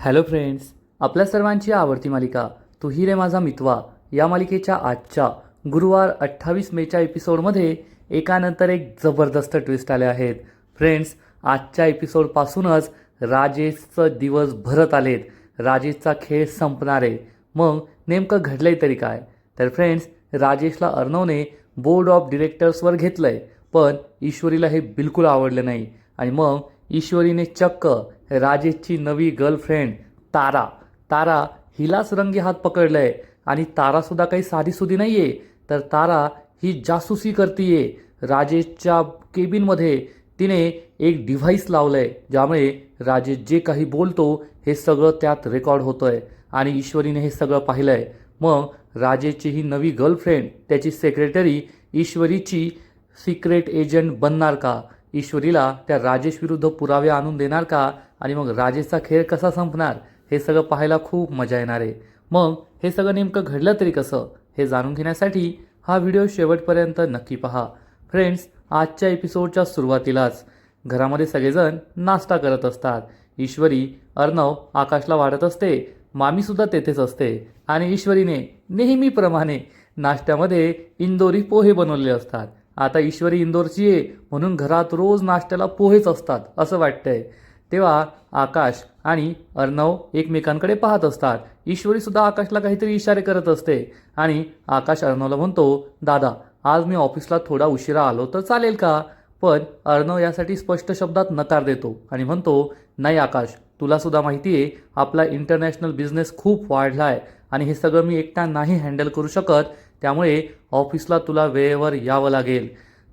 Hello friends, आपल्या सर्वांची आवडती मालिका तू ही रे माझा मितवा या मालिकेच्या आजच्या गुरुवार 28 मेच्या एपिसोडमध्ये एकानंतर एक जबरदस्त ट्विस्ट आले आहेत. फ्रेंड्स, आजच्या एपिसोडपासूनच राजेशचं दिवस भरत आलेत. राजेशचा खेळ संपणार आहे. मग नेमकं घडलंय तरी काय? तर फ्रेंड्स, राजेशला अर्णवने बोर्ड ऑफ डिरेक्टर्सवर घेतलंय, पण ईश्वरीला हे बिलकुल आवडलं नाही. आणि मग ईश्वरीने चक्क राजेशची नवी गर्लफ्रेंड तारा हिलाच रंगी हात पकडलंय. आणि तारासुद्धा काही साधीसुधी नाही आहे, तर तारा ही जासूसी करतीये. राजेशच्या केबिनमध्ये तिने एक डिव्हाइस लावलंय, ज्यामुळे राजेश जे काही बोलतो हे सगळं त्यात रेकॉर्ड होतंय. आणि ईश्वरीने हे सगळं पाहिलंय. मग राजेशची ही नवी गर्लफ्रेंड, त्याची सेक्रेटरी ईश्वरीची सिक्रेट एजंट बनणार का? ईश्वरीला त्या राजेश विरुद्ध पुरावे आणून देणार का? आणि मग राजेशचा खेळ कसा संपणार? हे सगळं पाहायला खूप मजा येणार आहे. मग हे सगळं नेमकं घडलं तरी कसं, हे जाणून घेण्यासाठी हा व्हिडिओ शेवटपर्यंत नक्की पहा. फ्रेंड्स, आजच्या एपिसोडच्या सुरुवातीलाच घरामध्ये सगळेजण नाश्ता करत असतात. ईश्वरी अर्णव आकाशला वाढत असते. मामीसुद्धा तेथेच असते. आणि ईश्वरीने नेहमीप्रमाणे नाश्त्यामध्ये इंदोरी पोहे बनवलेले असतात. आता ईश्वरी इंदोरची आहे, म्हणून घरात रोज नाश्त्याला पोहेच असतात असं वाटतंय. तेव्हा आकाश आणि अर्णव एकमेकांकडे पाहत असतात. ईश्वरीसुद्धा आकाशला काहीतरी इशारे करत असते. आणि आकाश अर्णवला म्हणतो, दादा, आज मी ऑफिसला थोडा उशिरा आलो तर चालेल का? पण अर्णव यासाठी स्पष्ट शब्दात नकार देतो आणि म्हणतो, नाही आकाश, तुलासुद्धा माहिती आहे आपला इंटरनॅशनल बिझनेस खूप वाढला आहे आणि हे सगळं मी एकटा नाही हँडल करू शकत, त्यामुळे ऑफिसला तुला वेळेवर यावं लागेल.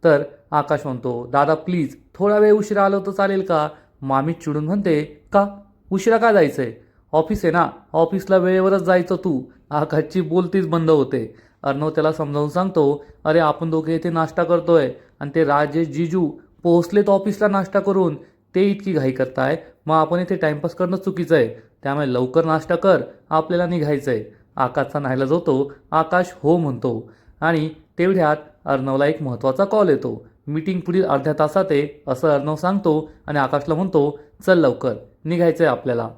तर आकाश म्हणतो, दादा प्लीज थोडा वेळ उशिरा आलो तर चालेल का? मामी चिडून म्हणते, का उशिरा का जायचंय? ऑफिस आहे ना, ऑफिसला वेळेवरच जायचं तू. आकाशची बोलतीच बंद होते. अर्णव त्याला समजावून सांगतो, अरे आपण दोघे इथे नाश्ता करतोय आणि ते राजेश जिजू पोहोचलेत ऑफिसला नाश्ता करून, ते इतकी घाई करताय, मग आपण इथे टाइमपास करणं चुकीचं आहे. त्यामुळे लवकर नाश्ता कर, आपल्याला निघायचंय. आकाशचा नाईलाज होतो. आकाश हो म्हणतो. आणि तेवढ्यात अर्णवला एक महत्त्वाचा कॉल येतो. मीटिंग पुढील अर्ध्या तासात आहे असं अर्णव सांगतो. आणि आकाशला म्हणतो, चल लवकर निघायचंय आपल्याला.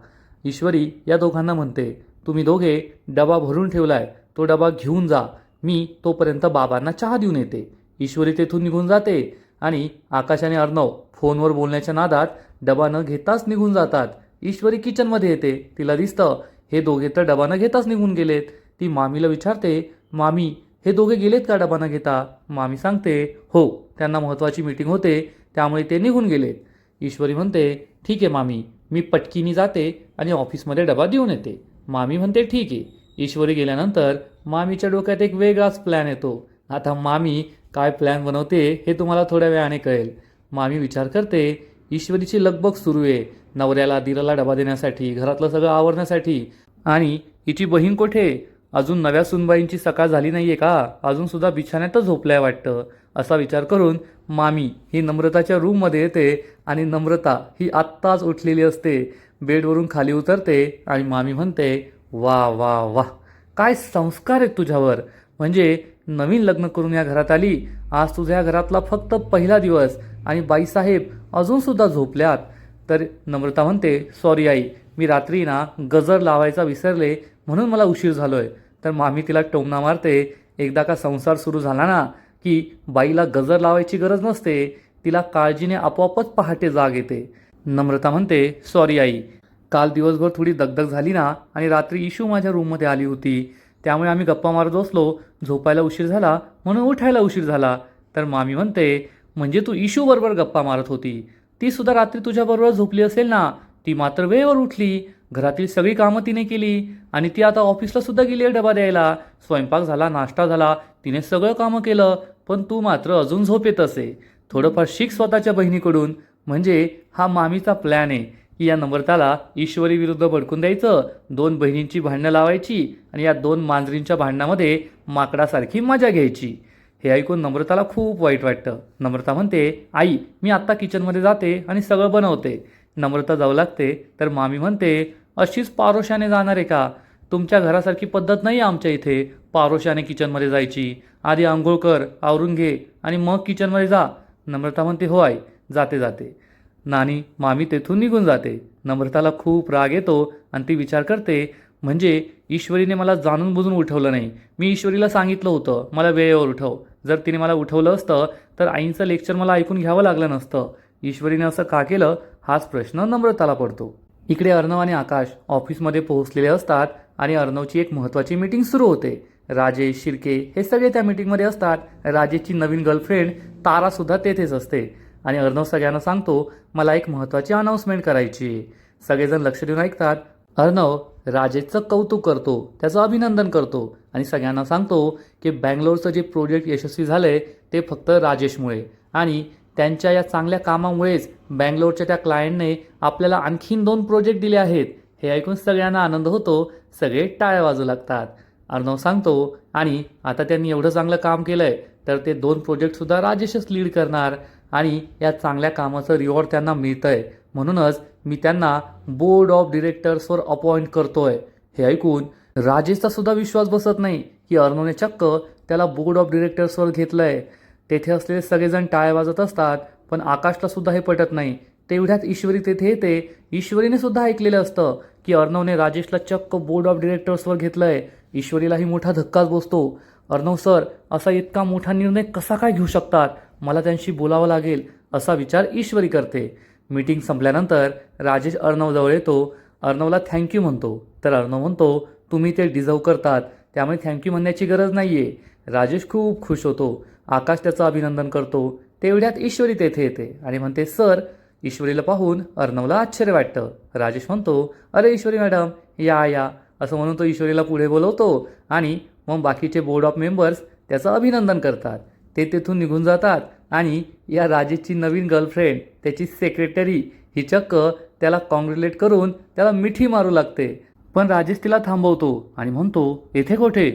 ईश्वरी या दोघांना म्हणते, तुम्ही दोघे डबा भरून ठेवलाय, तो डबा घेऊन जा, मी तोपर्यंत बाबांना चहा देऊन येते. ईश्वरी तेथून निघून जाते. आणि आकाश आणि अर्णव फोनवर बोलण्याच्या नादात डबा न घेताच निघून जातात. ईश्वरी किचनमध्ये येते. तिला दिसतं हे दोघे तर डबा न घेताच निघून गेलेत. ती मामीला विचारते, मामी हे दोघे गेलेत का डबा न घेता? मामी सांगते, हो, त्यांना महत्त्वाची मीटिंग होते त्यामुळे ते निघून गेलेत. ईश्वरी म्हणते, ठीक आहे मामी, मी पटकीनी जाते आणि ऑफिसमध्ये डबा देऊन येते. मामी म्हणते, ठीक आहे. ईश्वरी गेल्यानंतर मामीच्या डोक्यात एक वेगळाच प्लॅन येतो. आता मामी काय प्लॅन बनवते हे तुम्हाला थोड्या वेळाने कळेल. मामी विचार करते, ईश्वरीची लगबग सुरू आहे नवऱ्याला दिराला डबा देण्यासाठी, घरातलं सगळं आवरण्यासाठी. आणि हिची बहीण कोठे? अजून नव्या सुनबाईंची सकाळ झाली नाहीये का? अजूनसुद्धा बिछाण्यातच झोपलाय वाटतं. असा विचार करून मामी ही नम्रताच्या रूममध्ये येते. आणि नम्रता ही आत्ताच उठलेली असते. बेडवरून खाली उतरते आणि मामी म्हणते, वा वा वा, काय संस्कार आहेत तुझ्यावर. म्हणजे नवीन लग्न करून या घरात आली, आज तुझ्या घरातला फक्त पहिला दिवस आणि बाईसाहेब अजूनसुद्धा झोपल्यात. तर नम्रता म्हणते, सॉरी आई, मी रात्री ना गजर लावायचा विसरले म्हणून मला उशीर झालोय. तर मामी तिला टोमणा मारते, एकदा का संसार सुरू झाला ना की बाईला गजर लावायची गरज नसते, तिला काळजीने आपोआपच पहाटे जाग येते. नम्रता म्हणते, सॉरी आई, काल दिवसभर थोडी दगदग झाली ना आणि रात्री इशू माझ्या रूममध्ये आली होती, त्यामुळे आम्ही गप्पा मारत बसलो, झोपायला उशीर झाला म्हणून उठायला उशीर झाला. तर मामी म्हणते, म्हणजे तू इशू बरोबर गप्पा मारत होती, ती सुद्धा रात्री तुझ्याबरोबर झोपली असेल ना? ती मात्र वेळेवर उठली, घरातील सगळी कामं तिने केली आणि ती आता ऑफिसला सुद्धा गेली आहे डबा द्यायला. स्वयंपाक झाला, नाश्ता झाला, तिने सगळं कामं केलं, पण तू मात्र अजून झोपेत असे. थोडंफार शिक स्वतःच्या बहिणीकडून. म्हणजे हा मामीचा प्लॅन आहे की या नम्रताला ईश्वरी विरुद्ध भडकून द्यायचं, दोन बहिणींची भांडणं लावायची आणि या दोन मांजरींच्या भांडणामध्ये माकडासारखी मजा घ्यायची. हे ऐकून नम्रताला खूप वाईट वाटतं. नम्रता म्हणते, आई मी आत्ता किचनमध्ये जाते आणि सगळं बनवते. नम्रता जाऊ लागते. तर मामी म्हणते, अशीच पारोशाने जाणार आहे का? तुमच्या घरासारखी पद्धत नाही आमच्या इथे पारोशाने किचनमध्ये जायची. आधी आंघोळ कर, आवरून घे आणि मग किचनमध्ये जा. नम्रता म्हणते, हो आई, जाते जाते. नानी मामी तेथून निघून जाते. नम्रताला खूप राग येतो आणि ती विचार करते, म्हणजे ईश्वरीने मला जाणून बुजून उठवलं नाही. मी ईश्वरीला सांगितलं होतं मला वेळेवर उठव. जर तिने मला उठवलं असतं तर आईंचं लेक्चर मला ऐकून घ्यावं लागलं नसतं. ईश्वरीने असं का केलं हाच प्रश्न नम्रताला पडतो. इकडे अर्णव आणि आकाश ऑफिसमध्ये पोहोचलेले असतात आणि अर्णवची एक महत्त्वाची मीटिंग सुरू होते. राजेश, शिर्के हे सगळे त्या मीटिंगमध्ये असतात. राजेशची नवीन गर्लफ्रेंड तारासुद्धा तेथेच असते आणि अर्णव सगळ्यांना सांगतो, मला एक महत्त्वाची अनाऊन्समेंट करायची आहे. सगळेजण लक्ष देऊन ऐकतात. अर्णव राजेशचं कौतुक करतो, त्याचं अभिनंदन करतो आणि सगळ्यांना सांगतो की बँगलोरचं जे प्रोजेक्ट यशस्वी झालंय ते फक्त राजेशमुळे आणि त्यांच्या या चांगल्या कामामुळेच बँगलोरच्या त्या क्लायंटने आपल्याला आणखीन 2 प्रोजेक्ट दिले आहेत. हे ऐकून सगळ्यांना आनंद होतो. सगळे टाळ्या वाजू लागतात. अर्णव सांगतो, आणि आता त्यांनी एवढं चांगलं काम केलंय तर ते 2 प्रोजेक्टसुद्धा राजेशच लीड करणार आणि या चांगल्या कामाचं रिवॉर्ड त्यांना मिळतंय. म्हणूनच मी त्यांना बोर्ड ऑफ डिरेक्टर्सवर अपॉइंट करतोय. हे ऐकून राजेशचा सुद्धा विश्वास बसत नाही की अर्णवने चक्क त्याला बोर्ड ऑफ डिरेक्टर्सवर घेतलंय. तेथे असलेले सगळेजण टाळ्या वाजत असतात, पण आकाशला सुद्धा हे पटत नाही. तेवढ्यात ईश्वरी तेथे येते. ईश्वरीने सुद्धा ऐकलेलं असतं की अर्णवने राजेशला चक्क बोर्ड ऑफ डिरेक्टर्सवर घेतलंय. ईश्वरीलाही मोठा धक्काच बसतो. अर्णव सर असा इतका मोठा निर्णय कसा काय घेऊ शकतात? मला त्यांशी बोलावं लागेल असा विचार ईश्वरी करते. मीटिंग संपल्यानंतर राजेश अर्णवजवळ येतो. अर्णवला थँक्यू म्हणतो तर अर्णव म्हणतो, तुम्ही ते डिझर्व करतात त्यामुळे थँक्यू म्हणण्याची गरज नाही आहे. राजेश खूप खुश होतो. आकाश त्याचं अभिनंदन करतो. तेवढ्यात ईश्वरी तेथे येते आणि म्हणते, सर. ईश्वरीला पाहून अर्णवला आश्चर्य वाटतं. राजेश म्हणतो, अरे ईश्वरी मॅडम या या असं म्हणून तो ईश्वरीला पुढे बोलवतो आणि मग बाकीचे बोर्ड ऑफ मेंबर्स त्याचं अभिनंदन करतात. ते तेथून निघून जातात आणि या राजेशची नवीन गर्लफ्रेंड त्याची सेक्रेटरी ही चक्क त्याला कॉंग्रॅच्युलेट करून त्याला मिठी मारू लागते. पण राजेश तिला थांबवतो आणि म्हणतो, येथे कुठे?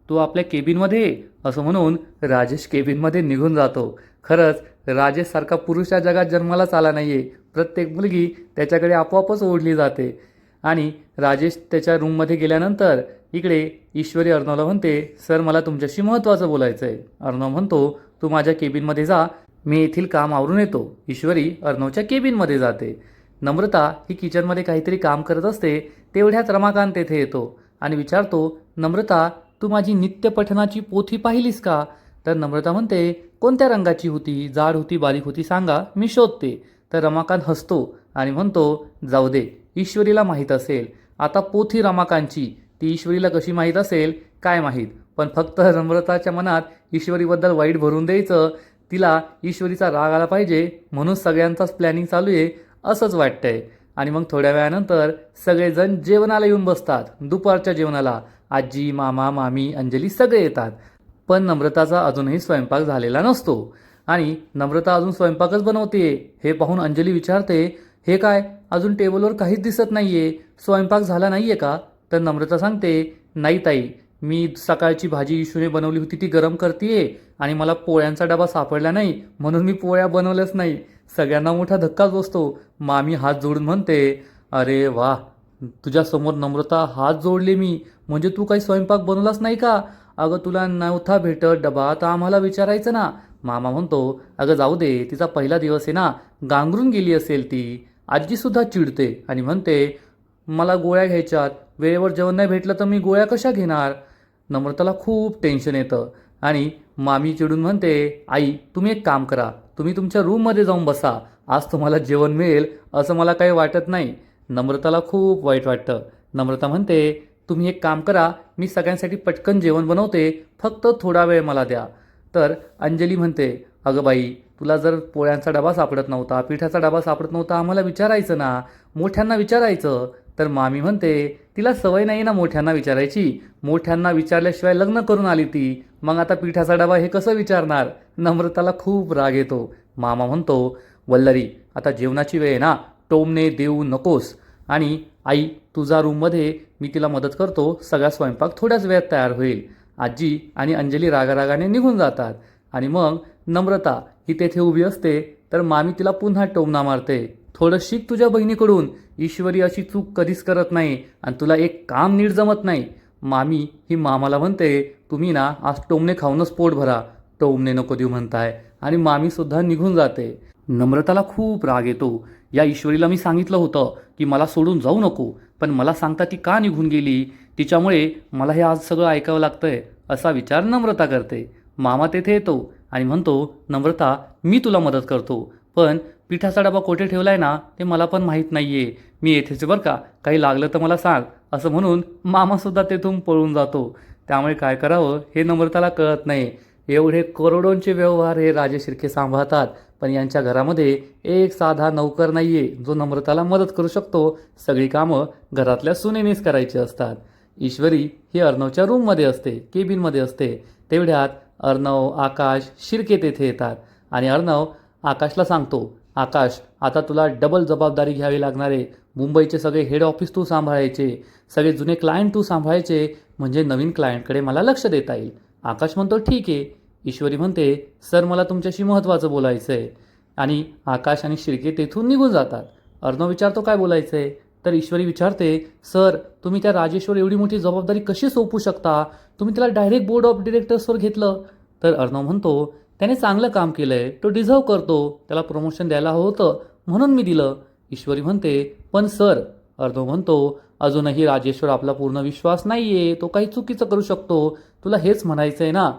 तू आपल्या केबिनमध्ये ये असं म्हणून राजेश केबिनमध्ये निघून जातो. खरंच राजेशसारखा पुरुष या जगात जन्मालाच आला नाहीये. प्रत्येक मुलगी त्याच्याकडे आपोआपच ओढली जाते. आणि राजेश त्याच्या रूममध्ये गेल्यानंतर इकडे ईश्वरी अर्णवला म्हणते, सर मला तुमच्याशी महत्त्वाचं बोलायचं आहे. अर्णव म्हणतो, तू माझ्या केबिनमध्ये जा, मी येथील काम आवरून येतो. ईश्वरी अर्णवच्या केबिनमध्ये जाते. नम्रता ही किचनमध्ये काहीतरी काम करत असते. तेवढ्यात रमाकांत तेथे येतो आणि विचारतो, नम्रता तू माझी नित्यपठनाची पोथी पाहिलीस का? तर नम्रता म्हणते, कोणत्या रंगाची होती? जाड होती, बारीक होती? सांगा, मी शोधते. तर रमाकांत हसतो आणि म्हणतो, जाऊ दे, ईश्वरीला माहीत असेल. आता पोथी रमाकांतची, ती ईश्वरीला कशी माहीत असेल काय माहीत, पण फक्त नम्रताच्या मनात ईश्वरीबद्दल वाईट भरून द्यायचं, तिला ईश्वरीचा राग आला पाहिजे म्हणून सगळ्यांचाच प्लॅनिंग चालू आहे असंच वाटतंय. आणि मग थोड्या वेळानंतर सगळेजण जेवणाला येऊन बसतात. दुपारच्या जेवणाला आजी, मामा, मामी, अंजली सगळे येतात. पण नम्रताचा अजूनही स्वयंपाक झालेला नसतो आणि नम्रता अजून स्वयंपाकच बनवते. हे पाहून अंजली विचारते, हे काय, अजून टेबलवर काहीच दिसत नाहीये, स्वयंपाक झाला नाहीये का? तर नम्रता सांगते, नाही ताई, मी सकाळची भाजी इशूने बनवली होती ती गरम करतेय आणि मला पोळ्यांचा डबा सापडला नाही म्हणून मी पोळ्या बनवल्याच नाही. सगळ्यांना मोठा धक्काच बसतो. मामी हात जोडून म्हणते, अरे वा, तुझ्यासमोर नम्रता हात जोडले मी, म्हणजे तू काही स्वयंपाक बनवलाच नाही का? अगं तुला नव्हता भेटत डबा तर आम्हाला विचारायचं ना. मामा म्हणतो, अगं जाऊ दे, तिचा पहिला दिवस आहे ना, गांगरून गेली असेल ती. आजीसुद्धा चिडते आणि म्हणते, मला गोळ्या घ्यायच्यात, वेळेवर जेवण नाही भेटलं तर मी गोळ्या कशा घेणार? नम्रताला खूप टेन्शन येतं आणि मामी चिडून म्हणते, आई तुम्ही एक काम करा, तुम्ही तुमच्या रूममध्ये जाऊन बसा, आज तुम्हाला जेवण मिळेल असं मला काही वाटत नाही. नम्रताला खूप वाईट वाटतं. नम्रता म्हणते, तुम्ही एक काम करा, मी सगळ्यांसाठी पटकन जेवण बनवते, फक्त थोडा वेळ मला द्या. तर अंजली म्हणते, अगं बाई, तुला जर पोळ्यांचा डबा सापडत नव्हता, पिठाचा डबा सापडत नव्हता, आम्हाला विचारायचं ना, मोठ्यांना विचारायचं. तर मामी म्हणते, तिला सवय नाही ना मोठ्यांना विचारायची, मोठ्यांना विचारल्याशिवाय लग्न करून आली ती, मग आता पिठाचा डबा हे कसं विचारणार? नम्रताला खूप राग येतो. मामा म्हणतो, वल्लरी, आता जेवणाची वेळ आहे ना, टोमणे देऊ नकोस. आणि आई, तुझा रूममध्ये, मी तिला मदत करतो, सगळा स्वयंपाक थोड्याच वेळात तयार होईल. आजी आणि अंजली रागारागाने निघून जातात आणि मग नम्रता ही तेथे उभी असते. तर मामी तिला पुन्हा टोमणा मारते, थोडं शिक तुझ्या बहिणीकडून, ईश्वरी अशी चूक कधीच करत नाही आणि तुला एक काम नीट जमत नाही. मामी ही मामाला म्हणते, तुम्ही ना आज टोमणे खाऊनच पोट भरा, टोमणे नको देऊ म्हणताय. आणि मामीसुद्धा निघून जाते. नम्रताला खूप राग येतो. या ईश्वरीला मी सांगितलं होतं की मला सोडून जाऊ नको, पण मला सांगता ती का निघून गेली, तिच्यामुळे मला हे आज सगळं ऐकावं लागतंय, असा विचार नम्रता करते. मामा तेथे येतो आणि म्हणतो, नम्रता मी तुला मदत करतो, पण पिठाचा डबा कोठे ठेवलाय ना ते मला पण माहीत नाहीये, मी येथेच बरं का, काही लागलं तर मला सांग, असं म्हणून मामासुद्धा तेथून पळून जातो. त्यामुळे काय करावं हे नम्रताला कळत नाही. एवढे करोडोंचे व्यवहार हे राजे शिर्के सांभाळतात, पण यांच्या घरामध्ये एक साधा नौकर नाहीये जो नम्रताला मदत करू शकतो. सगळी कामं घरातल्या सुनेनेच करायची असतात. ईश्वरी ही अर्णवच्या रूममध्ये असते, केबिनमध्ये असते. तेवढ्यात अर्णव, आकाश, शिर्के तेथे येतात आणि अर्णव आकाशला सांगतो, आकाश आता तुला डबल जबाबदारी घ्यावी लागणार आहे. मुंबईचे सगळे हेड ऑफिस तू सांभाळायचे, सगळे जुने क्लायंट तू सांभाळायचे, म्हणजे नवीन क्लायंटकडे मला लक्ष देता येईल. आकाश म्हणतो ठीक आहे. ईश्वरी म्हणते, सर मला तुमच्याशी महत्त्वाचं बोलायचं आहे. आणि आकाश आणि शिर्के तेथून निघून जातात. अर्णव विचारतो काय बोलायचं आहे, तर ईश्वरी विचारते, सर तुम्ही त्या राजेशवर एवढी मोठी जबाबदारी कशी सोपू शकता, तुम्ही त्याला डायरेक्ट बोर्ड ऑफ डिरेक्टर्सवर घेतलं. तर अर्णव म्हणतो, त्याने चांगलं काम केलंय, तो डिझर्व करतो, त्याला प्रमोशन द्यायला हवं होतं म्हणून मी दिलं. ईश्वरी म्हणते, पण सर, अर्णव म्हणतो, अजूनही राजेश्वर आपला पूर्ण विश्वास नाहीये, तो काही चुकीचं करू शकतो, तुला हेच म्हणायचं आहे ना.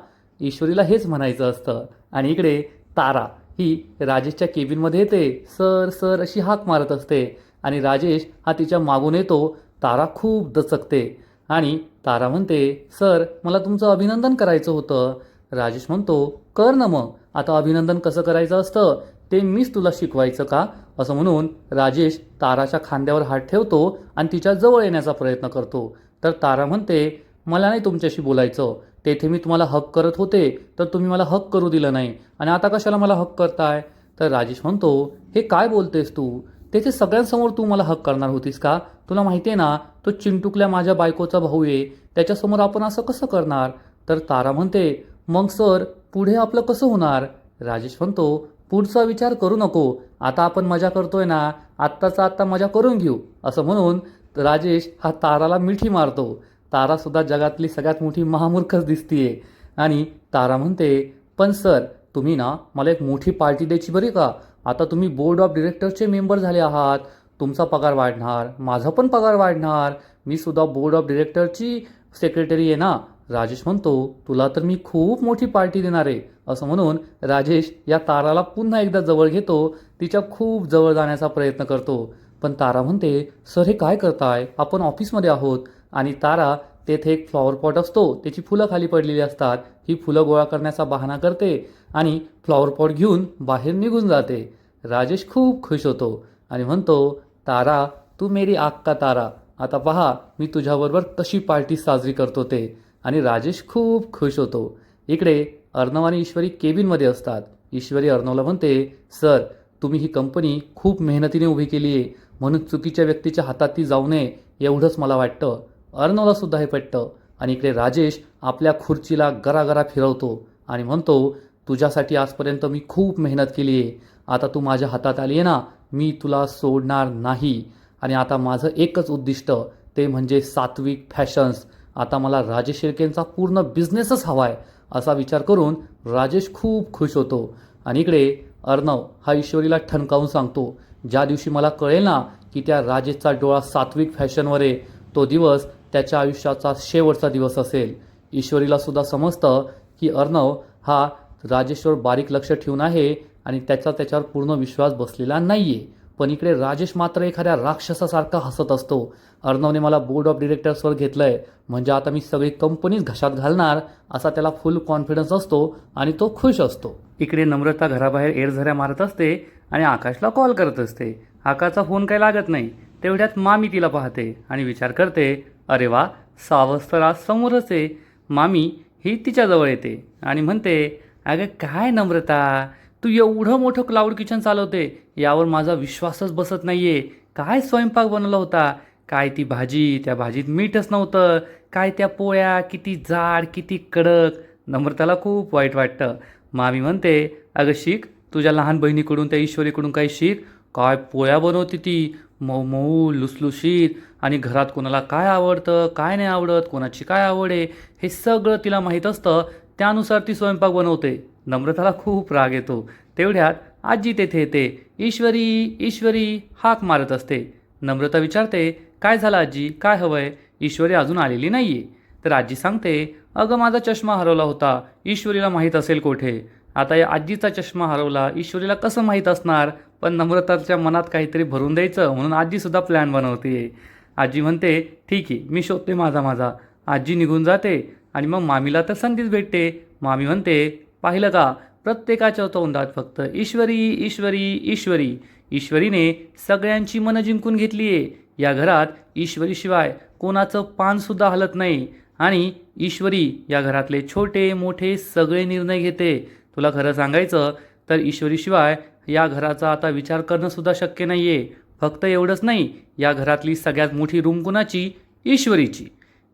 ईश्वरीला हेच म्हणायचं असतं. आणि इकडे तारा ही राजेशच्या केबिनमध्ये येते, सर सर अशी हाक मारत असते आणि राजेश हा तिच्या मागून येतो. तारा खूप दचकते आणि तारा म्हणते, सर मला तुमचं अभिनंदन करायचं होतं. राजेश म्हणतो, कर ना मग, आता अभिनंदन कसं करायचं असतं ते मीच तुला शिकवायचं का, असं म्हणून राजेश ताराच्या खांद्यावर हात ठेवतो आणि तिच्या जवळ येण्याचा प्रयत्न करतो. तर तारा म्हणते, मला नाही तुमच्याशी बोलायचं, तेथे मी तुम्हाला हक करत होते तर तुम्ही मला हक करू दिलं नाही आणि आता कशाला मला हक करताय. तर राजेश म्हणतो, हे काय बोलतेस तू, तेथे सगळ्यांसमोर तू मला हक करणार होतीस का, तुला माहिती आहे ना तो चिंटुकल्या माझ्या बायकोचा भाऊ आहे, त्याच्यासमोर आपण असं कसं करणार. तर तारा म्हणते, मग सर पुढे आपलं कसं होणार. राजेश म्हणतो, पुढचा विचार करू नको, आता आपण मजा करतोय ना, आत्ताचा आत्ता मजा करून घेऊ, असं म्हणून राजेश हा ताराला मिठी मारतो. तारासुद्धा जगातली सगळ्यात मोठी महामूर्खच दिसतीये. आणि तारा म्हणते, पण सर तुम्ही ना मला एक मोठी पार्टी द्यायची बरी का, आता तुम्ही बोर्ड ऑफ डिरेक्टरचे मेंबर झाले आहात, तुमचा पगार वाढणार, माझा पण पगार वाढणार, मी सुद्धा बोर्ड ऑफ डिरेक्टरची सेक्रेटरी आहे ना. राजेश म्हणतो, तुला तर मी खूप मोठी पार्टी देणार आहे, असं म्हणून राजेश या ताराला पुन्हा एकदा जवळ घेतो, तिच्या खूप जवळ जाण्याचा प्रयत्न करतो. पण तारा म्हणते, सर हे काय करताय, आपण ऑफिसमध्ये आहोत. आणि तारा तेथे एक फ्लॉवर पॉट असतो, त्याची फुलं खाली पडलेली असतात, ही फुलं गोळा करण्याचा बहाणा करते आणि फ्लॉवर पॉट घेऊन बाहेर निघून जाते. राजेश खूप खुश होतो आणि म्हणतो, तारा तू मेरी आग का तारा, आता पहा मी तुझ्याबरोबर कशी पार्टी साजरी करतो ते. आणि राजेश खूप खुश होतो. इकडे अर्णव आणि ईश्वरी केबिनमध्ये असतात. ईश्वरी अर्णवला म्हणते, सर तुम्ही ही कंपनी खूप मेहनतीने उभी केली आहे, म्हणून चुकीच्या व्यक्तीच्या हातात ती जाऊ नये एवढंच मला वाटतं. अर्णवला सुद्धा हे पटतं. आणि इकडे राजेश आपल्या खुर्चीला गरागरा फिरवतो आणि म्हणतो, तुझ्यासाठी आजपर्यंत मी खूप मेहनत केली आहे, आता तू माझ्या हातात आली आहे ना, मी तुला सोडणार नाही. आणि आता माझं एकच उद्दिष्ट, ते म्हणजे सात्विक फॅशन्स, आता मला राजेश शिर्केंचा पूर्ण बिझनेसच हवा आहे, असा विचार करून राजेश खूप खुश होतो. आणि इकडे अर्णव हा ईश्वरीला ठणकावून सांगतो, ज्या दिवशी मला कळेल ना की त्या राजेशचा डोळा सात्विक फॅशनवर आहे, तो दिवस त्याच्या आयुष्याचा शेवटचा दिवस असेल. ईश्वरीला सुद्धा समजतं की अर्णव हा राजेशवर बारीक लक्ष ठेवून आहे आणि त्याच्यावर पूर्ण विश्वास बसलेला नाहीये. पण इकडे राजेश मात्र एखाद्या राक्षसासारखा हसत असतो. अर्णवने मला बोर्ड ऑफ डिरेक्टर्सवर घेतलंय म्हणजे आता मी सगळी कंपनीच घशात घालणार, असा त्याला फुल कॉन्फिडन्स असतो आणि तो खुश असतो. इकडे नम्रता घराबाहेर एरझऱ्या मारत असते आणि आकाशला कॉल करत असते. आकाशचा फोन काही लागत नाही. तेवढ्यात मामी तिला पाहते आणि विचार करते, अरे वा, सावस तर आज समोरच आहे. मामी ही तिच्याजवळ येते आणि म्हणते, अगं काय नम्रता, तू एवढं मोठं क्लाउड किचन चालवते, यावर माझा विश्वासच बसत नाहीये. काय स्वयंपाक बनवला होता, काय ती भाजी, त्या भाजीत मीठच नव्हतं, काय त्या पोळ्या, किती जाड किती कडक. नम्रताला खूप वाईट वाटतं. मामी म्हणते, अगं शिक, तुझ्या लहान बहिणीकडून त्या ईश्वरीकडून काही शिक, काय पोळ्या बनवते ती, मऊ मऊ लुसलुशीत, आणि घरात कोणाला काय आवडतं काय नाही आवडत, कोणाची काय आवड आहे हे सगळं तिला माहीत असतं, त्यानुसार ती स्वयंपाक बनवते. नम्रताला खूप राग येतो. तेवढ्यात आजी तेथे येते. ईश्वरी ईश्वरी हाक मारत असते. नम्रता विचारते, काय झालं आजी, काय हवंय? ईश्वरी अजून आलेली नाहीये. तर आजी सांगते, अगं माझा चष्मा हरवला होता, ईश्वरीला माहीत असेल कोठे. आता या आजीचा चष्मा हरवला, ईश्वरीला कसं माहीत असणार? पण नम्रताच्या मनात काहीतरी भरून द्यायचं म्हणून आजीसुद्धा प्लॅन बनवते. आजी म्हणते, ठीक आहे, मी शोधते माझा माझा. आजी निघून जाते आणि मग मामीला तर संधीच भेटते. मामी म्हणते, पाहिलं का, प्रत्येकाच्या तोंडात फक्त ईश्वरी ईश्वरी ईश्वरी. ईश्वरीने सगळ्यांची मनं जिंकून घेतली आहे. या घरात ईश्वरीशिवाय कोणाचं पानसुद्धा हलत नाही आणि ईश्वरी या घरातले छोटे मोठे सगळे निर्णय घेते. तुला खरं सांगायचं तर ईश्वरीशिवाय या घराचा आता विचार करणंसुद्धा शक्य नाही आहे. फक्त एवढंच नाही, या घरातली सगळ्यात मोठी रूम कोणाची? ईश्वरीची.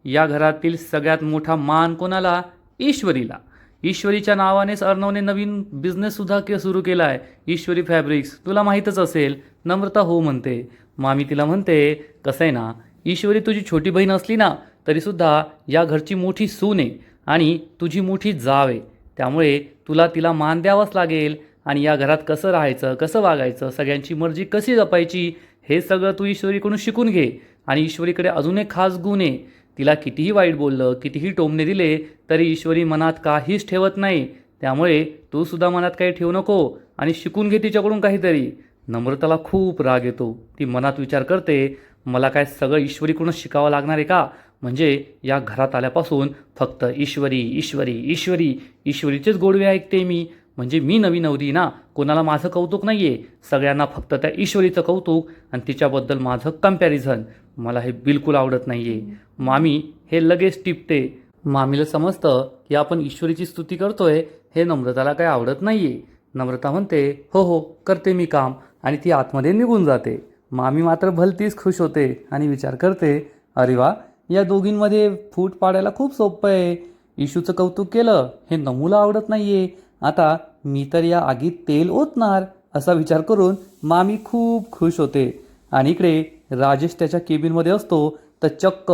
या घरातील सगळ्यात मोठा मान कोणाला? ईश्वरीला. ईश्वरीच्या नावानेच अर्णवने नवीन बिझनेससुद्धा सुरू केला आहे, ईश्वरी फॅब्रिक्स. तुला माहीतच असेल. नम्रता हो म्हणते. मामी तिला म्हणते, कसं आहे ना, ईश्वरी तुझी छोटी बहीण असली ना तरीसुद्धा या घरची मोठी सून आहे आणि तुझी मोठी जाव आहे. त्यामुळे तुला तिला मान द्यावाच लागेल आणि या घरात कसं राहायचं, कसं वागायचं, सगळ्यांची मर्जी कशी जपायची, हे सगळं तू ईश्वरीकडून शिकून घे. आणि ईश्वरीकडे अजून एक खास गुण आहे, तिला कितीही वाईट बोललं, कितीही टोमणे दिले तरी ईश्वरी मनात काहीच ठेवत नाही. त्यामुळे तू सुद्धा मनात काही ठेवू नको आणि शिकून घे तिच्याकडून काहीतरी. नम्रताला खूप राग येतो. ती मनात विचार करते, मला काय सगळं ईश्वरीकडूनच शिकावं लागणार आहे का? म्हणजे या घरात आल्यापासून फक्त ईश्वरी ईश्वरी ईश्वरी ईश्वरीचेच गोडवे ऐकते मी. म्हणजे मी नवी नवरी ना, कोणाला माझं कौतुक नाही आहे, सगळ्यांना फक्त त्या ईश्वरीचं कौतुक आणि तिच्याबद्दल माझं कम्पॅरिझन. मला हे बिलकुल आवडत नाही आहे. मामी हे लगेच टिपते. मामीला समजतं की आपण ईश्वरीची स्तुती करतोय, हे नम्रताला काही आवडत नाही आहे. नम्रता म्हणते, हो हो करते मी काम, आणि ती आतमध्ये निघून जाते. मामी मात्र भलतीच खुश होते आणि विचार करते, अरे वा, या दोघींमध्ये फूट पाडायला खूप सोपं आहे. इशूचं कौतुक केलं, हे नमूला आवडत नाही आहे, आता मी तर या आगीत तेल ओतणार, असा विचार करून मामी खूप खुश होते. आणि इकडे राजेश त्याच्या केबिनमध्ये असतो तर चक्क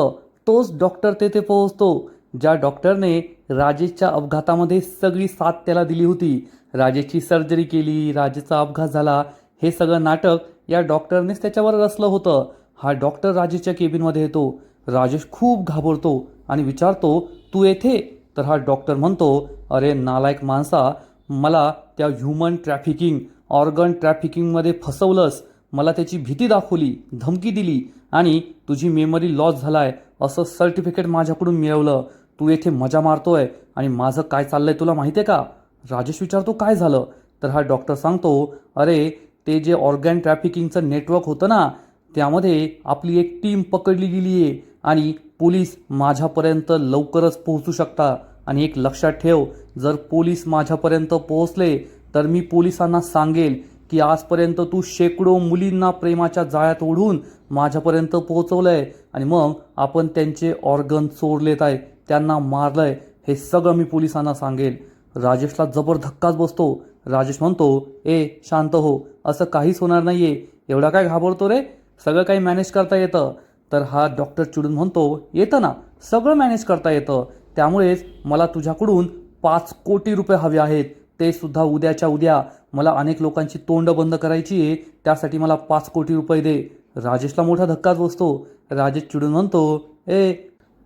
तोच डॉक्टर तेथे पोहोचतो, ज्या डॉक्टरने राजेशच्या अपघातामध्ये सगळी साथ त्याला दिली होती. राजेशची सर्जरी केली, राजेशचा अपघात झाला, हे सगळं नाटक या डॉक्टरनेच त्याच्यावर रचलं होतं. हा डॉक्टर राजेशच्या केबिनमध्ये येतो. राजेश खूप घाबरतो आणि विचारतो, तू येथे? तर हा डॉक्टर म्हणतो, अरे नालायक माणसा, मला त्या ह्युमन ट्रॅफिकिंग, ऑर्गन ट्रॅफिकिंगमध्ये फसवलंस, मला त्याची भीती दाखवली, धमकी दिली आणि तुझी मेमरी लॉस झालाय असं सर्टिफिकेट माझ्याकडून मिळवलं. तू येथे मजा मारतोय आणि माझं काय चाललंय तुला माहिती आहे का? राजेश विचारतो, काय झालं? तर हा डॉक्टर सांगतो, अरे ते जे ऑर्गन ट्रॅफिकिंगचं नेटवर्क होतं ना, त्यामध्ये आपली एक टीम पकडली गेली आहे आणि पोलीस माझ्यापर्यंत लवकरच पोहोचू शकता. आणि एक लक्षात ठेव, जर पोलीस माझ्यापर्यंत पोहोचले तर मी पोलिसांना सांगेल की आजपर्यंत तू शेकडो मुलींना प्रेमाच्या जाळ्यात ओढून माझ्यापर्यंत पोहोचवलंय आणि मग आपण त्यांचे ऑर्गन चोरलेत आहे, त्यांना मारलंय, हे सगळं मी पोलिसांना सांगेल. राजेशला जबर धक्काच बसतो. राजेश म्हणतो, ए शांत हो, असं काहीच होणार नाहीये, एवढा काय घाबरतो रे, सगळं काही मॅनेज करता येतं. तर हा डॉक्टर चिडून म्हणतो, येतं ना, सगळं मॅनेज करता येतं, त्यामुळेच मला तुझ्याकडून 5 कोटी रुपये हवे आहेत, ते सुद्धा उद्याच्या उद्या. मला अनेक लोकांची तोंड बंद करायची आहे, त्यासाठी मला 5 कोटी रुपये दे. राजेशला मोठा धक्काच बसतो. राजेश चिडून म्हणतो,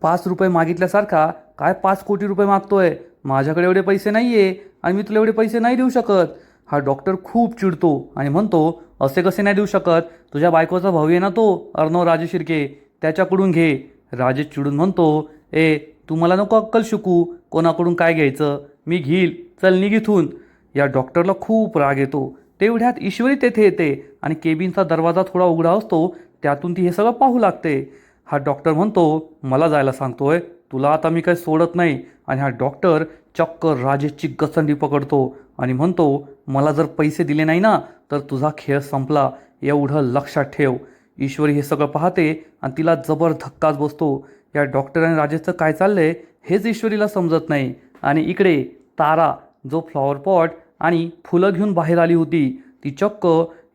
5 रुपये मागितल्यासारखा काय 5 कोटी रुपये मागतोय? माझ्याकडे एवढे पैसे नाही आहे आणि मी तुला एवढे पैसे नाही देऊ शकत. हा डॉक्टर खूप चिडतो आणि म्हणतो, असे कसे नाही देऊ शकत? तुझ्या बायकोचा भाऊ आहे ना तो अर्णव राजे शिर्के, त्याच्याकडून घे. राजेश चिडून म्हणतो, तू मला नको अक्कल शिकू, कोणाकडून काय घ्यायचं, मी घेईल, चल निघ इथून. या डॉक्टरला खूप राग येतो. तेवढ्यात ईश्वरी तेथे येते आणि केबिनचा दरवाजा थोडा उघडा असतो, त्यातून ती हे सगळं पाहू लागते. हा डॉक्टर म्हणतो, मला जायला सांगतोय, तुला आता मी काही सोडत नाही. आणि हा डॉक्टर चक्क राजेशची गचंडी पकडतो आणि म्हणतो, मला जर पैसे दिले नाही ना तर तुझा खेळ संपला, एवढं लक्षात ठेव. ईश्वरी हे सगळं पाहते आणि तिला जबर धक्काच बसतो. या डॉक्टर आणि राजेशचं काय चाललंय हेच ईश्वरीला समजत नाही. आणि इकडे तारा, जो फ्लॉवर पॉट आणि फुलं घेऊन बाहेर आली होती, ती चक्क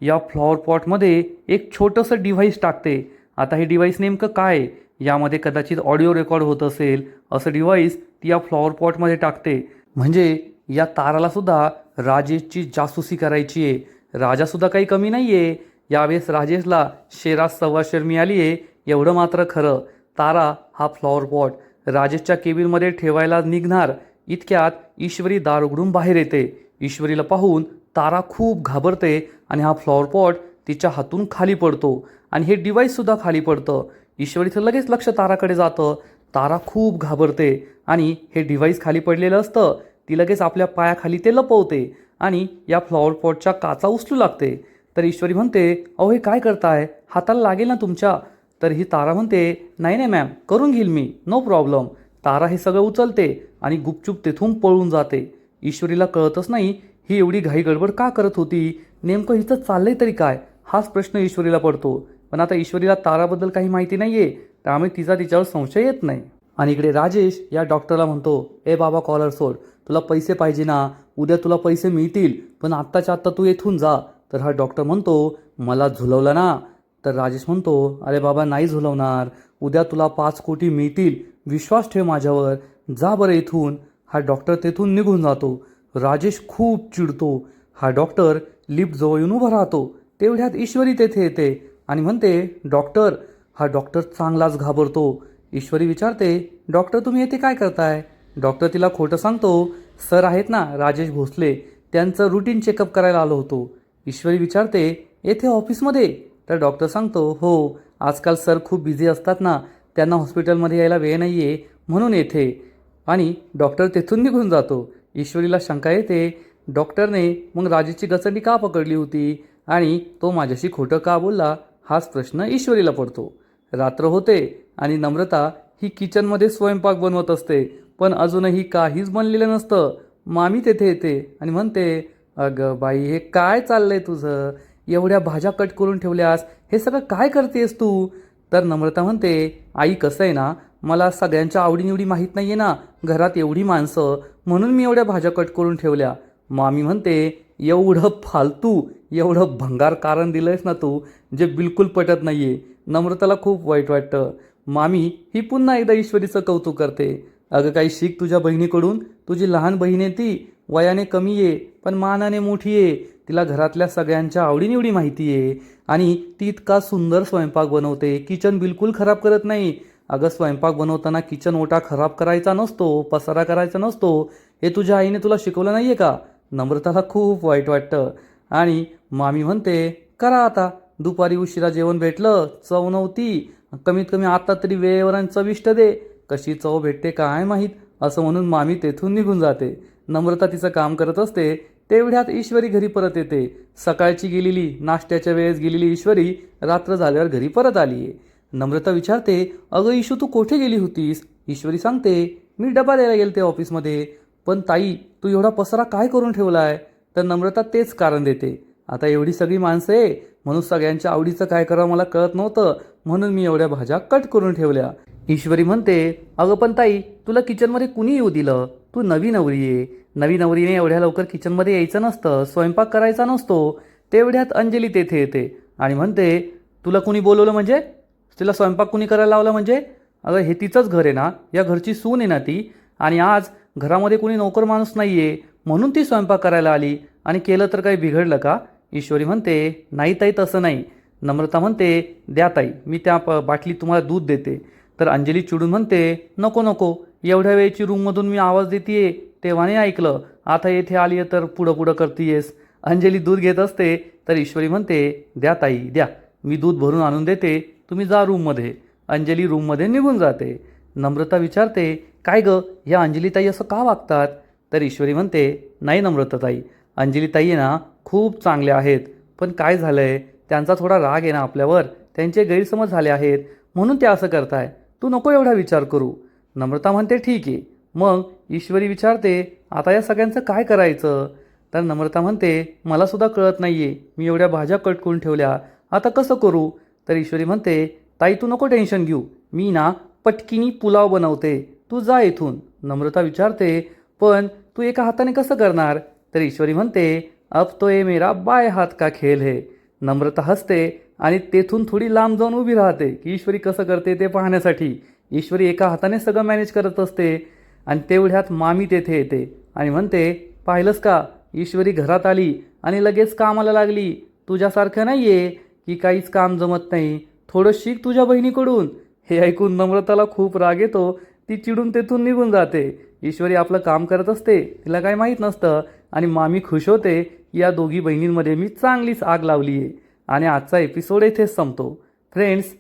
या फ्लॉवर पॉटमध्ये एक छोटंसं डिव्हाइस टाकते. आता हे डिव्हाइस नेमकं काय? यामध्ये कदाचित ऑडिओ रेकॉर्ड होत असेल, असं डिव्हाइस ती या फ्लॉवर पॉटमध्ये टाकते. म्हणजे या ताराला सुद्धा राजेशची जासूसी करायची आहे. राजासुद्धा काही कमी नाही आहे. यावेळेस राजेशला शेरात सव्वा शेर मिळाली आहे एवढं मात्र खरं. तारा हा फ्लॉवर पॉट राजेशच्या केबिनमध्ये ठेवायला निघणार इतक्यात ईश्वरी दार उघडून बाहेर येते. ईश्वरीला पाहून तारा खूप घाबरते आणि हा फ्लॉवर पॉट तिच्या हातून खाली पडतो आणि हे डिव्हाइससुद्धा खाली पडतं. ईश्वरीचं लगेच लक्ष ताराकडे जातं. तारा खूप घाबरते आणि हे डिव्हाइस खाली पडलेलं असतं. ती लगेच आपल्या पायाखाली ते लपवते आणि या फ्लॉवर पॉटच्या काचा उचलू लागते. तर ईश्वरी म्हणते, अहो हे काय करताय, हाताला लागेल ना तुमच्या. तर ही तारा म्हणते, नाही नाही मॅम, करून घेईल मी, नो प्रॉब्लेम. तारा हे सगळं उचलते आणि गुपचूप तेथून पळून जाते. ईश्वरीला कळतच नाही ही एवढी घाई गडबड का करत होती, नेमकं हिचं चाललंय तरी काय, हाच प्रश्न ईश्वरीला पडतो. पण आता ईश्वरीला ताराबद्दल काही माहिती नाहीये, त्यामुळे तिच्यावर संशय येत नाही. आणि इकडे राजेश या डॉक्टरला म्हणतो, ए बाबा कॉलर सोड, तुला पैसे पाहिजे ना, उद्या तुला पैसे मिळतील, पण आत्ताच्या आत्ता तू येथून जा. तर हा डॉक्टर म्हणतो, मला झुलवलं ना. तर राजेश म्हणतो, अरे बाबा नाही झुलवणार, उद्या तुला 5 कोटी मिळतील, विश्वास ठेव माझ्यावर, जा बरं इथून. हा डॉक्टर तेथून निघून जातो. राजेश खूप चिडतो. हा डॉक्टर लिफ्ट जवळ येऊन उभा राहतो. तेवढ्यात ईश्वरी तेथे येते आणि म्हणते, डॉक्टर. हा डॉक्टर चांगलाच घाबरतो. ईश्वरी विचारते, डॉक्टर तुम्ही येथे काय करताय. डॉक्टर तिला खोटं सांगतो, सर आहेत ना राजेश भोसले, त्यांचं रुटीन चेकअप करायला आलो होतो. ईश्वरी विचारते, येथे ऑफिसमध्ये. तर डॉक्टर सांगतो, हो आजकाल सर खूप बिझी असतात ना, त्यांना हॉस्पिटलमध्ये यायला वेळ नाही आहे म्हणून येथे. आणि डॉक्टर तेथून निघून जातो. ईश्वरीला शंका येते, डॉक्टरने मग राजेशची गचंडी का पकडली होती आणि तो माझ्याशी खोटं का बोलला, हाच प्रश्न ईश्वरीला पडतो. रात्र होते आणि नम्रता ही किचनमध्ये स्वयंपाक बनवत असते, पण अजूनही काहीच बनलेलं नसतं. मामी तेथे येते आणि म्हणते, अगं बाई हे काय चाललंय तुझं, एवढ्या भाज्या कट करून ठेवल्यास, हे सगळं काय करतेस तू. तर नम्रता म्हणते, आई कसं आहे ना, मला सगळ्यांच्या आवडीनिवडी माहीत नाही आहे ना, घरात एवढी माणसं, म्हणून मी एवढ्या भाज्या कट करून ठेवल्या. मामी म्हणते, एवढं फालतू, एवढं भंगार कारण दिलंयस ना तू, जे बिलकुल पटत नाही आहे. नम्रताला खूप वाईट वाटतं. मामी ही पुन्हा एकदा ईश्वरीचं कौतुक करते, अगं काही शिक तुझ्या बहिणीकडून, तुझी लहान बहीण आहे ती, वयाने कमी आहे पण मानाने मोठी आहे, तिला घरातल्या सगळ्यांच्या आवडीनिवडी माहिती आहे आणि ती इतका सुंदर स्वयंपाक बनवते, किचन बिलकुल खराब करत नाही. अगं स्वयंपाक बनवताना किचन ओटा खराब करायचा नसतो, पसारा करायचा नसतो, हे तुझ्या आईने तुला शिकवलं नाही आहे का. नम्रताला खूप वाईट वाटतं आणि मामी म्हणते, करा आता, दुपारी उशिरा जेवण भेटलं, चव नव्हती, कमीत कमी आता तरी वेळेवर चविष्ट दे, कशी चव भेटते काय माहीत, असं म्हणून मामी तेथून निघून जाते. नम्रता तिचं काम करत असते. तेवढ्यात ईश्वरी घरी परत येते. सकाळची गेलेली, नाश्त्याच्या वेळेस गेलेली ईश्वरी रात्र झाल्यावर घरी परत आली आहे. नम्रता विचारते, अगं ईशू तू कुठे गेली होतीस. ईश्वरी सांगते, मी डबा द्यायला गेलते ऑफिसमध्ये. पण ताई तू एवढा पसारा काय करून ठेवलाय. तर नम्रता तेच कारण देते, आता एवढी सगळी माणसं आहे म्हणून सगळ्यांच्या आवडीचं काय करावं मला कळत नव्हतं, म्हणून मी एवढ्या भाज्या कट करून ठेवल्या. ईश्वरी म्हणते, अगं पण ताई तुला किचनमध्ये कुणी येऊ दिलं, तू नवी नवरी आहे, नवी नवरीने एवढ्या लवकर किचनमध्ये यायचं नसतं, स्वयंपाक करायचा नसतो. तेवढ्यात अंजली तेथे येते आणि म्हणते, तुला कुणी बोलवलं म्हणजे, तिला स्वयंपाक कुणी करायला लावला म्हणजे, अगं हे तिचंच घर आहे ना, या घरची सून आहे ना ती, आणि आज घरामध्ये कुणी नोकर माणूस नाही आहे म्हणून ती स्वयंपाक करायला आली, आणि केलं तर काही बिघडलं का. ईश्वरी म्हणते, नाही ताई तसं नाही. नम्रता म्हणते, द्या ताई, मी त्या बाटलीत तुम्हाला दूध देते. तर अंजली चिडून म्हणते, नको नको, एवढ्या वेळची रूममधून मी आवाज देतेय तेव्हा नाही ऐकलं, आता येथे आली तर पुढं पुढं करतीयेस. अंजली दूध घेत असते. तर ईश्वरी म्हणते, द्या ताई द्या, मी दूध भरून आणून देते, तुम्ही जा रूममध्ये. अंजली रूममध्ये निघून जाते. नम्रता विचारते, काय गं या अंजलीताई असं का वागतात. तर ईश्वरी म्हणते, नाही नम्रताताई, अंजलीताई आहे ना खूप चांगल्या आहेत, पण काय झालं आहे, त्यांचा थोडा राग आहे ना आपल्यावर, त्यांचे गैरसमज झाले आहेत म्हणून ते असं करताय, तू नको एवढा विचार करू. नम्रता म्हणते, ठीक आहे. मग ईश्वरी विचारते, आता या सगळ्यांचं काय करायचं. तर नम्रता म्हणते, मलासुद्धा कळत नाही आहे, मी एवढ्या भाज्या कट करून ठेवल्या, आता कसं करू. तर ईश्वरी म्हणते, ताई तू नको टेन्शन घेऊ, मी ना पटकिनी पुलाव बनवते, तू जा इथून. नम्रता विचारते, पण तू एका हाताने कसं करणार. तर ईश्वरी म्हणते, अब तो ये मेरा बाय हात का खेळ है. नम्रता हसते आणि तेथून थोडी लांब जाऊन उभी राहते की ईश्वरी कसं करते ते पाहण्यासाठी. ईश्वरी एका हाताने सगळं मॅनेज करत असते आणि तेवढ्यात मामी तेथे येते आणि म्हणते, पाहिलंस का ईश्वरी घरात आली आणि लगेच कामाला लागली, तुझ्यासारखं नाही आहे की काहीच काम जमत नाही, थोडं शिक तुझ्या बहिणीकडून. हे ऐकून नम्रताला खूप राग येतो. ती चिडून तेथून निघून जाते. ईश्वरी आपलं काम करत असते, तिला काही माहीत नसतं आणि मामी खुश होते की या दोघी बहिणींमध्ये मी चांगलीच आग लावली आहे. आणि आजचा एपिसोड येथेच संपतो. फ्रेंड्स,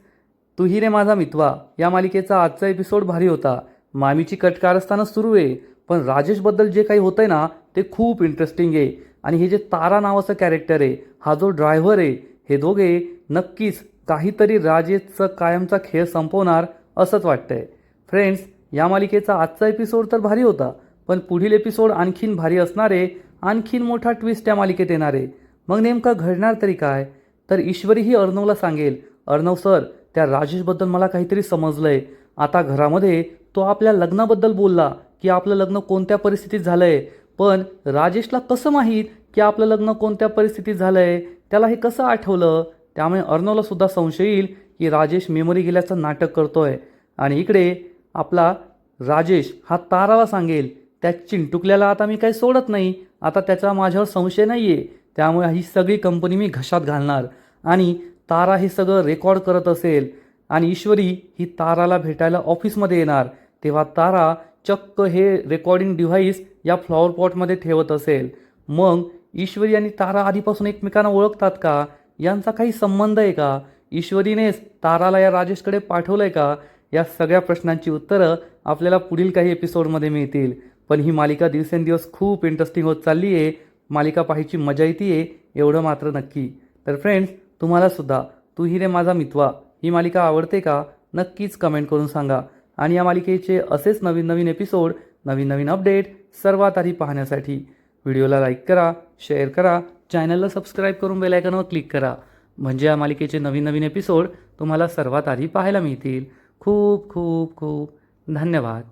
तू ही रे माझा मितवा या मालिकेचा आजचा एपिसोड भारी होता. मामीची कटकारस्थानं सुरू आहे, पण राजेशबद्दल जे काही होतंय ना ते खूप इंटरेस्टिंग आहे. आणि हे जे तारा नावाचं कॅरेक्टर आहे, हा जो ड्रायव्हर आहे, हे दोघे नक्कीच काहीतरी राजेशचं कायमचा खेळ संपवणार असंच वाटतंय. फ्रेंड्स, या मालिकेचा आजचा एपिसोड तर भारी होता, पण पुढील एपिसोड आणखीन भारी असणार आहे. आणखीन मोठा ट्विस्ट या मालिकेत येणार आहे. मग नेमकं घडणार तरी काय? तर ईश्वरी ही अर्णवला सांगेल, अर्णव सर, त्या राजेशबद्दल मला काहीतरी समजलंय. आता घरामध्ये तो आपल्या लग्नाबद्दल बोलला की आपलं लग्न कोणत्या परिस्थितीत झालंय, पण राजेशला कसं माहीत की आपलं लग्न कोणत्या परिस्थितीत झालंय? त्याला हे कसं आठवलं? त्यामुळे अर्णवला सुद्धा संशय येईल की राजेश मेमरी गेल्याचं नाटक करतोय. आणि इकडे आपला राजेश हा ताराला सांगेल, त्या चिंटुकल्याला आता मी काही सोडत नाही, आता त्याचा माझ्यावर संशय नाही आहे, त्यामुळे ही सगळी कंपनी मी घशात घालणार. आणि तारा हे सगळं रेकॉर्ड करत असेल आणि ईश्वरी ही ताराला भेटायला ऑफिसमध्ये येणार, तेव्हा तारा चक्क हे रेकॉर्डिंग डिव्हाइस या फ्लॉवर पॉटमध्ये ठेवत असेल. मग ईश्वरी आणि तारा आधीपासून एकमेकांना ओळखतात का? यांचा काही संबंध आहे का? ईश्वरीनेच ताराला या राजेशकडे पाठवलंय का? या सगळ्या प्रश्नांची उत्तरं आपल्याला पुढील काही एपिसोडमध्ये मिळतील. पण ही मालिका दिवसेंदिवस खूप इंटरेस्टिंग होत चालली आहे. मालिका पाहायची मजा येते आहे, एवढं मात्र नक्की. तर फ्रेंड्स, तुम्हालासुद्धा तू ही रे माझा मितवा ही मालिका आवडते का? नक्कीच कमेंट करून सांगा. आणि या मालिकेचे असेच नवीन नवीन एपिसोड, नवीन नवीन अपडेट सर्वात आधी पाहण्यासाठी व्हिडिओला लाईक करा, शेअर करा, चॅनलला सबस्क्राईब करून बेल आयकॉनवर क्लिक करा. म्हणजे या मालिकेचे नवीन नवीन एपिसोड तुम्हाला सर्वात आधी पाहायला मिळतील. खूप खूप खूप धन्यवाद.